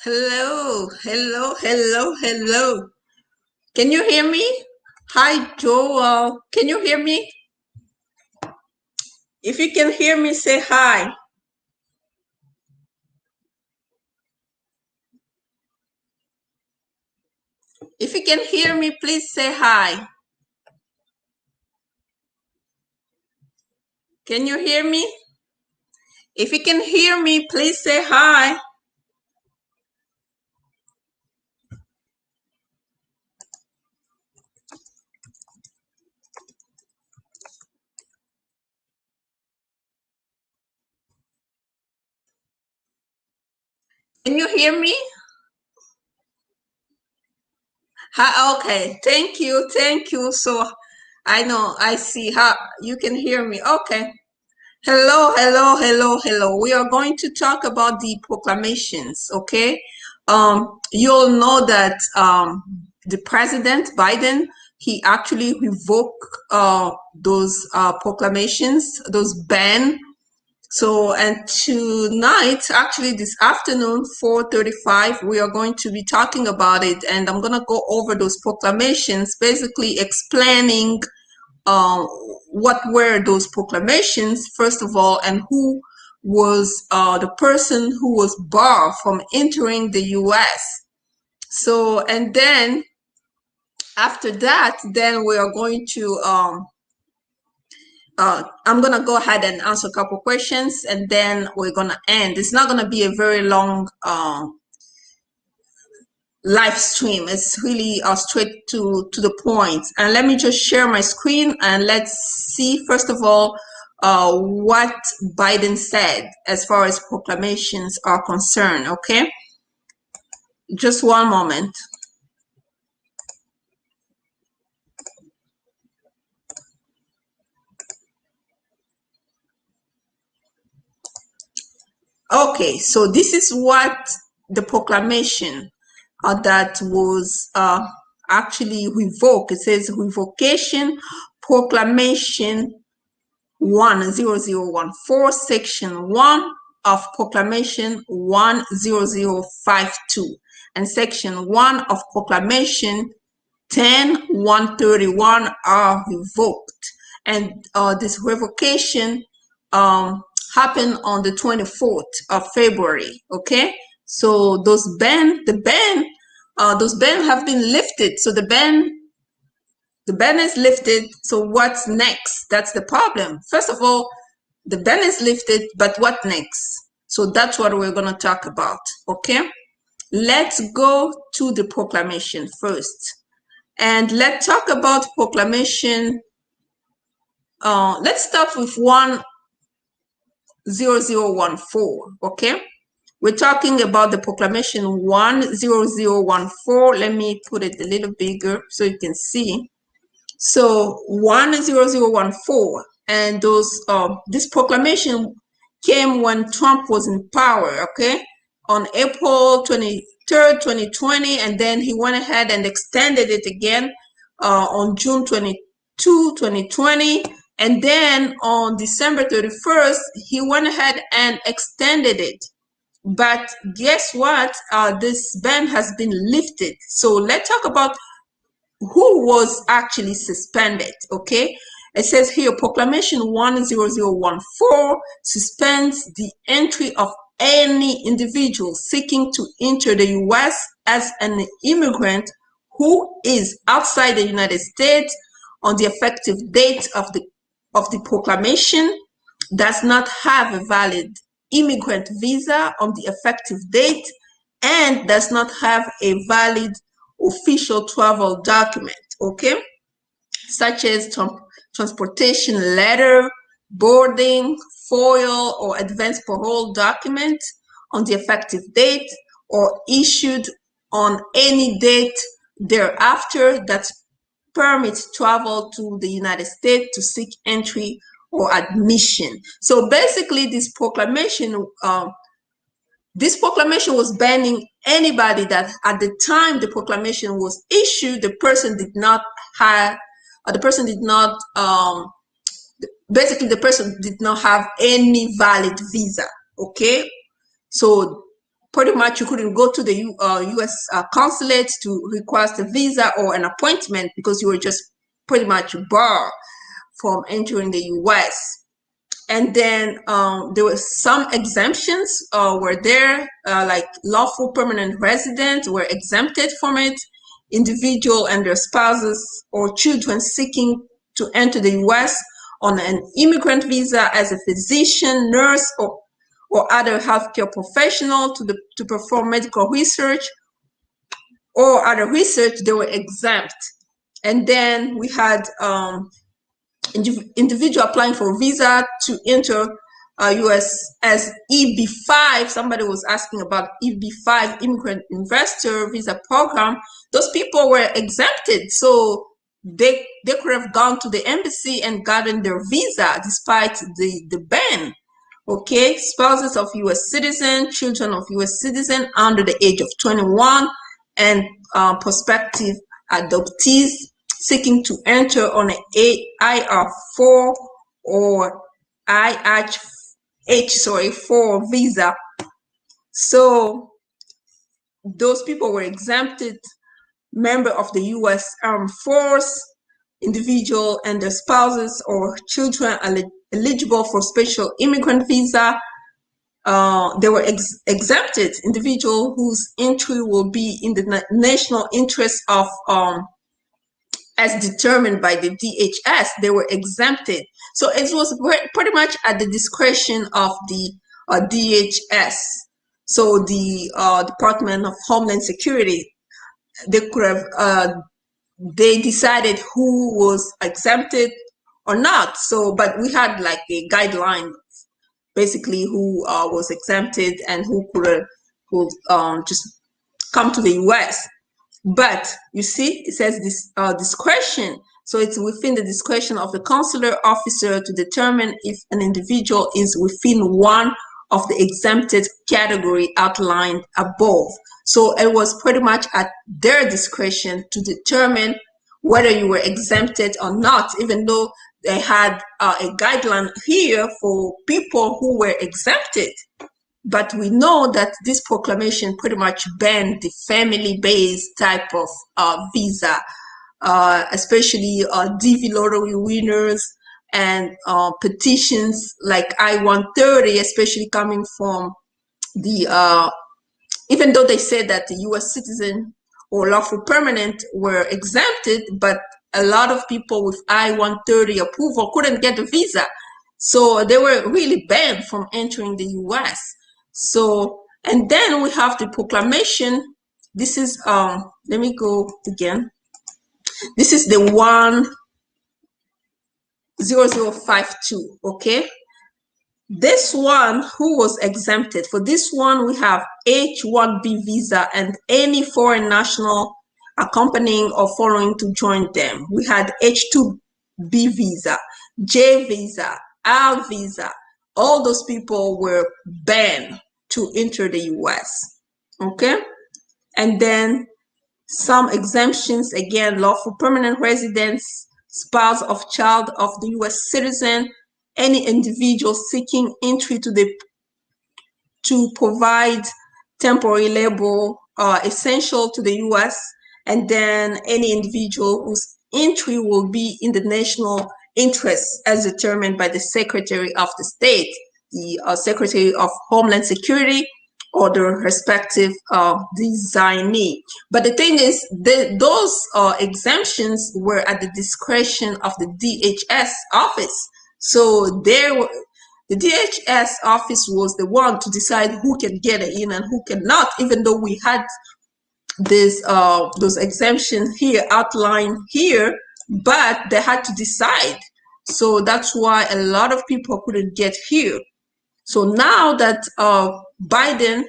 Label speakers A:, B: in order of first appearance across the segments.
A: Hello, hello, hello, hello. Can you hear me? Hi, Joel. Can you hear me? If you can hear me, say hi. If you can hear me, please say hi. Can you hear me? If you can hear me, please say hi. Can you hear me? Hi, okay, thank you, thank you. So I know, I see how you can hear me. Okay. Hello, hello, hello, hello. We are going to talk about the proclamations, okay? You'll know that the President Biden, he actually revoked those proclamations, those ban. So, and tonight, actually this afternoon, 4:35, we are going to be talking about it, and I'm gonna go over those proclamations, basically explaining uh, what were those proclamations, first of all, and who was the person who was barred from entering the US. So, and then after that, then we are going to, I'm going to go ahead and answer a couple questions, and then we're going to end. It's not going to be a very long live stream. It's really straight to the point. And let me just share my screen and let's see, first of all, what Biden said as far as proclamations are concerned. Okay, just one moment. Okay, so this is what the proclamation that was actually revoked. It says revocation proclamation 10014, section 1 of proclamation 10052, and section 1 of proclamation 10131 are revoked. And this revocation happened on the 24th of February. Okay, so those ban have been lifted. So the ban is lifted. So what's next? That's the problem. First of all, the ban is lifted, but what next? So that's what we're going to talk about. Okay, let's go to the proclamation first, and let's talk about proclamation. Let's start with 10014. Okay, we're talking about the proclamation 10014. Let me put it a little bigger so you can see. So 10014, and those this proclamation came when Trump was in power, okay, on April 23rd, 2020, and then he went ahead and extended it again on June 22, 2020, and then on December 31st, he went ahead and extended it. But guess what? This ban has been lifted. So let's talk about who was actually suspended. Okay, it says here proclamation 10014 suspends the entry of any individual seeking to enter the US as an immigrant who is outside the United States on the effective date of the proclamation, does not have a valid immigrant visa on the effective date, and does not have a valid official travel document, okay, such as transportation letter, boarding, FOIL, or advance parole document on the effective date, or issued on any date thereafter that permits travel to the United States to seek entry or admission. So basically, this proclamation was banning anybody that at the time the proclamation was issued, the person did not have, basically the person did not have any valid visa. Okay, so pretty much you couldn't go to the U.S. Consulate to request a visa or an appointment because you were just pretty much barred from entering the U.S. And then there were some exemptions were there, like lawful permanent residents were exempted from it, individual and their spouses or children seeking to enter the U.S. on an immigrant visa as a physician, nurse, or other healthcare professional to perform medical research or other research, they were exempt. And then we had individual applying for a visa to enter U.S. as EB-5. Somebody was asking about EB-5, Immigrant Investor Visa Program. Those people were exempted, so they could have gone to the embassy and gotten their visa despite the ban. Okay, spouses of U.S. citizens, children of U.S. citizens under the age of 21, and prospective adoptees seeking to enter on an IR4 or IH4 visa. So those people were exempted. Member of the U.S. Armed Force, individual and their spouses or children eligible for special immigrant visa, they were exempted. Individual whose entry will be in the national interest of as determined by the DHS, they were exempted. So it was pretty much at the discretion of the DHS. So the Department of Homeland Security, they could have they decided who was exempted or not. So, but we had like a guideline, basically who was exempted and who could just come to the U.S. But you see, it says this discretion. So it's within the discretion of the consular officer to determine if an individual is within one of the exempted category outlined above. So it was pretty much at their discretion to determine whether you were exempted or not, even though they had a guideline here for people who were exempted. But we know that this proclamation pretty much banned the family-based type of visa, especially DV lottery winners and petitions like I-130, especially coming from the, even though they said that the U.S. citizen or lawful permanent were exempted, but a lot of people with I-130 approval couldn't get a visa. So they were really banned from entering the U.S. So, and then we have the proclamation. This is, let me go again. This is the 10052, okay? This one, who was exempted? For this one, we have H-1B visa and any foreign national accompanying or following to join them. We had H-2B visa, J visa, L visa. All those people were banned to enter the U.S. Okay? And then some exemptions, again, lawful permanent residents, spouse of child of the U.S. citizen, any individual seeking entry to provide temporary labor essential to the U.S., and then any individual whose entry will be in the national interest as determined by the Secretary of the State, the Secretary of Homeland Security, or the respective designee. But the thing is, those exemptions were at the discretion of the DHS office. So the DHS office was the one to decide who can get it in and who cannot, even though we had this those exemptions here outlined here, but they had to decide. So that's why a lot of people couldn't get here. So now that Biden,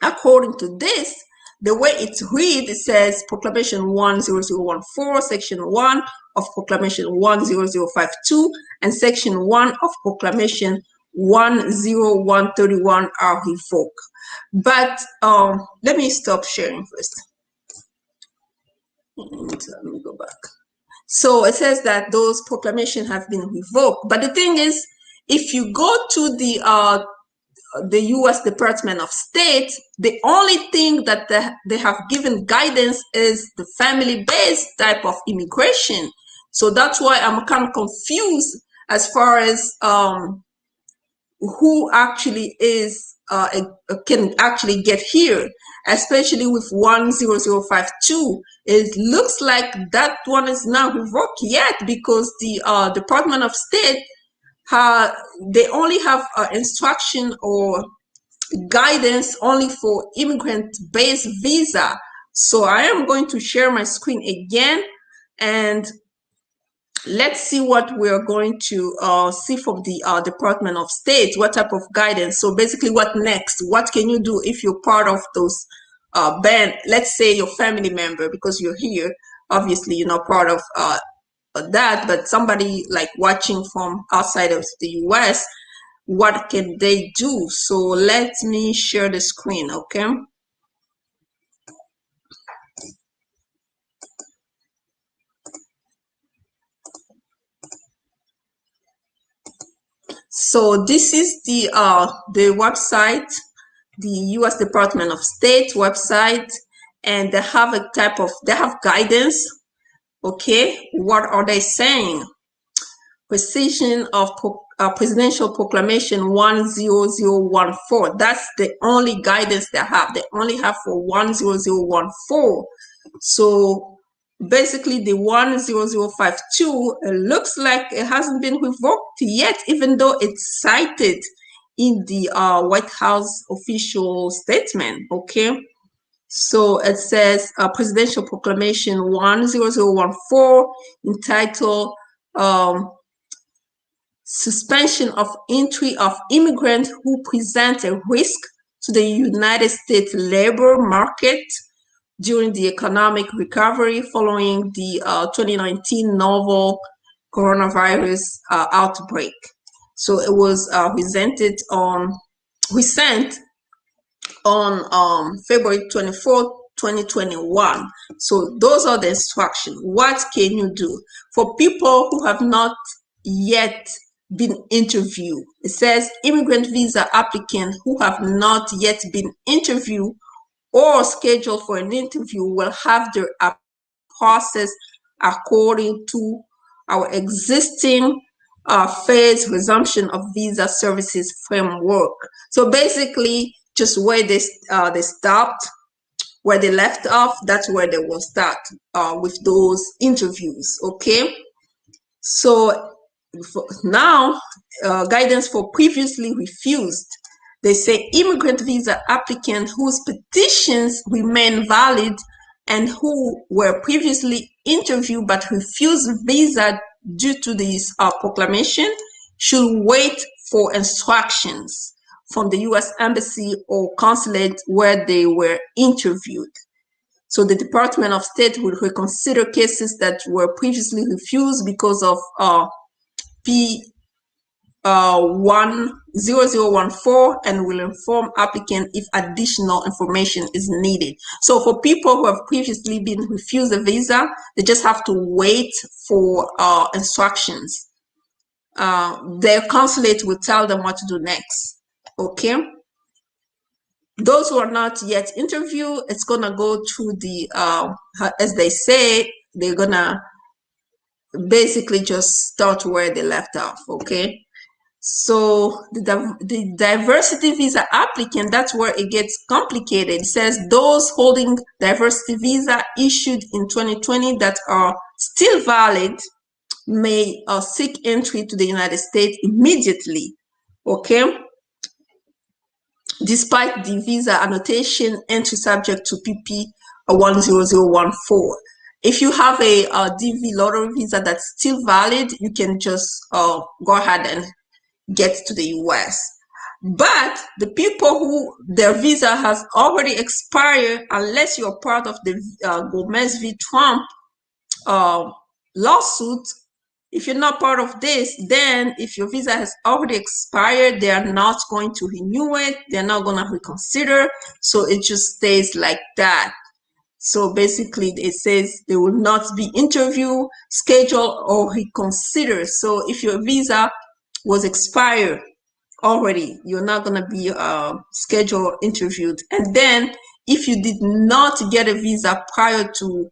A: according to this, the way it's read, it says Proclamation 10014, Section 1 of Proclamation 10052, and Section 1 of Proclamation 10131 are revoked. But let me stop sharing first. And let me go back. So it says that those proclamations have been revoked. But the thing is, if you go to the the U.S. Department of State, the only thing that they have given guidance is the family-based type of immigration. So that's why I'm kind of confused as far as who actually is can actually get here, especially with 10052. It looks like that one is not revoked yet because the Department of State they only have instruction or guidance only for immigrant-based visa. So I am going to share my screen again, and let's see what we're going to see from the Department of State, what type of guidance. So basically, what next? What can you do if you're part of those band? Let's say your family member, because you're here, obviously you're not part of that, but somebody like watching from outside of the US, what can they do? So let me share the screen, okay? So this is the website, the U.S. Department of State website, and they have a type of, they have guidance. Okay, what are they saying? Precision of Presidential Proclamation 10014. That's the only guidance they have. They only have for 10014. So basically the 10052 looks like it hasn't been revoked yet, even though it's cited in the White House official statement. Okay, so it says Presidential Proclamation 10014 entitled suspension of entry of immigrants who present a risk to the United States labor market during the economic recovery following the 2019 novel coronavirus outbreak. So it was sent on February 24th, 2021. So those are the instructions. What can you do? For people who have not yet been interviewed, it says immigrant visa applicants who have not yet been interviewed or scheduled for an interview will have their process according to our existing phase resumption of visa services framework. So basically, just where they stopped, where they left off, that's where they will start with those interviews. Okay, so now guidance for previously refused. They say immigrant visa applicants whose petitions remain valid and who were previously interviewed but refused visa due to this proclamation should wait for instructions from the U.S. Embassy or consulate where they were interviewed. So the Department of State will reconsider cases that were previously refused because of P 10014 and will inform applicant if additional information is needed. So for people who have previously been refused a visa, they just have to wait for instructions. Their consulate will tell them what to do next. Okay. Those who are not yet interviewed, it's gonna go through the as they say, they're gonna basically just start where they left off. Okay. So the diversity visa applicant, that's where it gets complicated. It says those holding diversity visa issued in 2020 that are still valid may seek entry to the United States immediately. Okay, despite the visa annotation, entry subject to PP 10014. If you have a DV lottery visa that's still valid, you can just go ahead and get to the US. But the people who their visa has already expired, unless you're part of the Gomez v. Trump lawsuit, if you're not part of this, then if your visa has already expired, they are not going to renew it. They're not going to reconsider. So it just stays like that. So basically it says they will not be interviewed, scheduled, or reconsidered. So if your visa was expired already. You're not going to be scheduled interviewed. And then if you did not get a visa prior to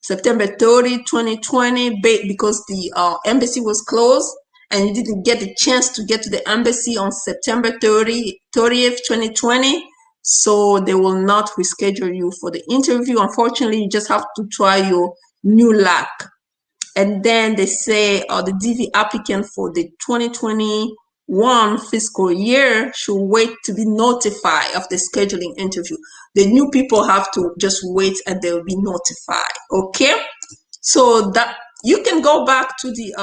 A: September 30, 2020, because the embassy was closed and you didn't get the chance to get to the embassy on September 30th, 2020, so they will not reschedule you for the interview. Unfortunately, you just have to try your new luck. And then they say the DV applicant for the 2021 fiscal year should wait to be notified of the scheduling interview. The new people have to just wait and they'll be notified. Okay, so that you can go back to the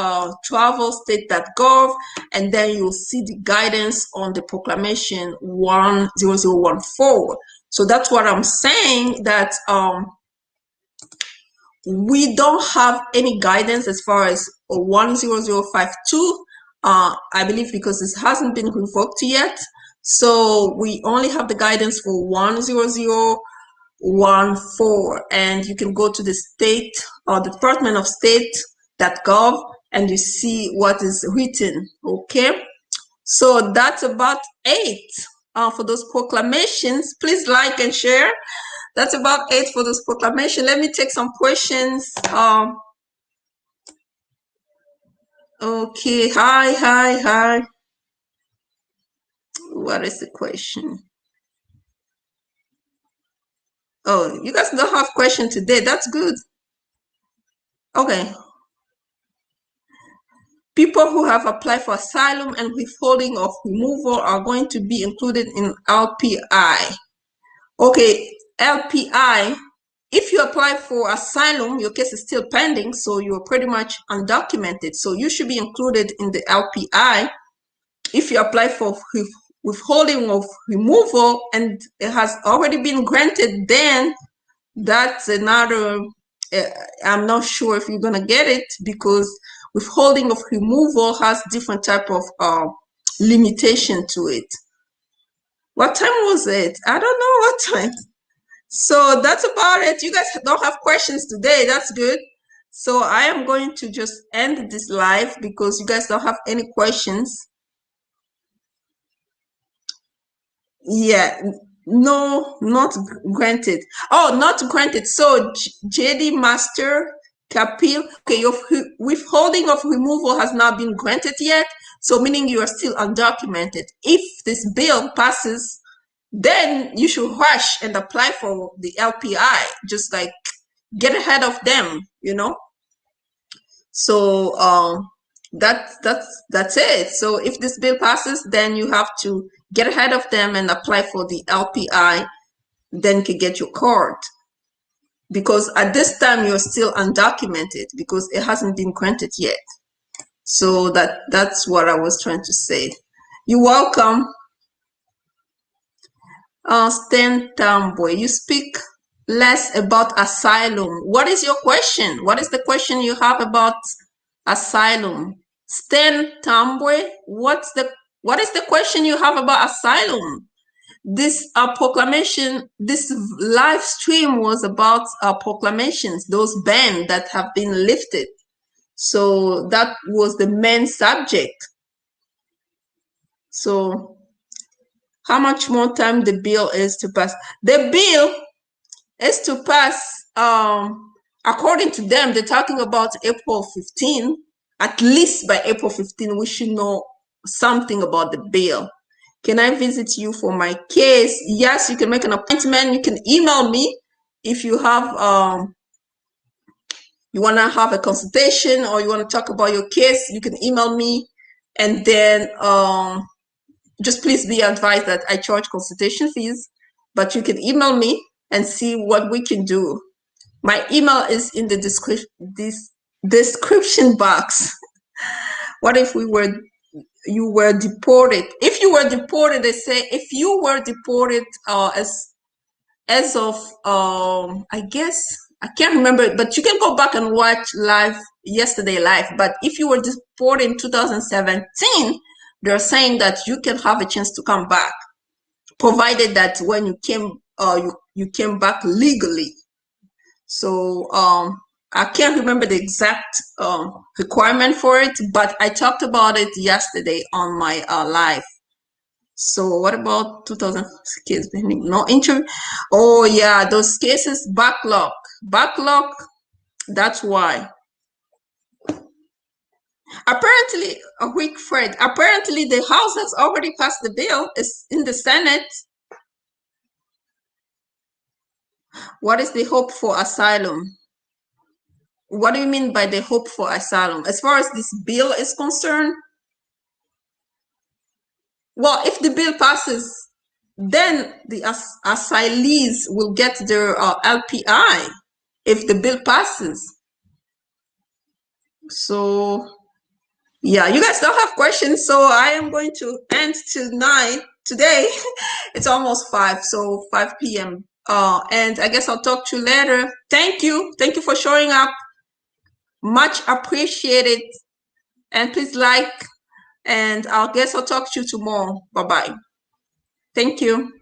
A: travelstate.gov and then you'll see the guidance on the proclamation 10014. So that's what I'm saying, that we don't have any guidance as far as 10052, I believe, because this hasn't been revoked yet. So we only have the guidance for 10014, and you can go to the state or Department of State.gov and you see what is written. Okay, so that's about it for those proclamations. Please like and share. That's about it for this proclamation. Let me take some questions. Okay, hi. What is the question? Oh, you guys don't have question today. That's good. Okay. People who have applied for asylum and withholding of removal are going to be included in LPI. Okay, LPI. If you apply for asylum, your case is still pending, so you're pretty much undocumented. So you should be included in the LPI. If you apply for withholding of removal and it has already been granted, then that's another, I'm not sure if you're going to get it, because withholding of removal has different type of limitation to it. What time was it? I don't know what time. So that's about it. You guys don't have questions today. That's good. So I am going to just end this live because you guys don't have any questions. Yeah, no, not granted. Oh, not granted. So JD Master Kapil, okay, your withholding of removal has not been granted yet. So meaning you are still undocumented. If this bill passes, then you should rush and apply for the LPI. Just like get ahead of them, you know. So that's it. So if this bill passes, then you have to get ahead of them and apply for the LPI, then you can get your card. Because at this time you're still undocumented because it hasn't been granted yet. So that's what I was trying to say. You're welcome. Stan Tamboy, you speak less about asylum. What is your question? What is the question you have about asylum? Stan Tamboy, what is the question you have about asylum? This proclamation, this live stream was about proclamations, those bans that have been lifted. So that was the main subject. So how much more time the bill is to pass? The bill is to pass, according to them, they're talking about April 15. At least by April 15, we should know something about the bill. Can I visit you for my case? Yes, you can make an appointment. You can email me if you have, you want to have a consultation or you want to talk about your case. You can email me, and then just please be advised that I charge consultation fees, but you can email me and see what we can do. My email is in the description box. What if you were deported? If you were deported, they say if you were deported as of I guess I can't remember, but you can go back and watch yesterday live. But if you were deported in 2017, they're saying that you can have a chance to come back, provided that when you came you came back legally. So I can't remember the exact requirement for it, but I talked about it yesterday on my live. So what about 2000 cases pending? No interview. Oh yeah, those cases backlog. Backlog. That's why. Apparently, a weak Fred. Apparently, the House has already passed the bill. It's in the Senate. What is the hope for asylum? What do you mean by the hope for asylum? As far as this bill is concerned, well, if the bill passes, then the asylees will get their LPI if the bill passes. So, yeah, you guys don't have questions, so I am going to end tonight. Today, it's almost 5, so 5 p.m. And I guess I'll talk to you later. Thank you. Thank you for showing up. Much appreciated. And please like, and I guess I'll talk to you tomorrow. Bye-bye. Thank you.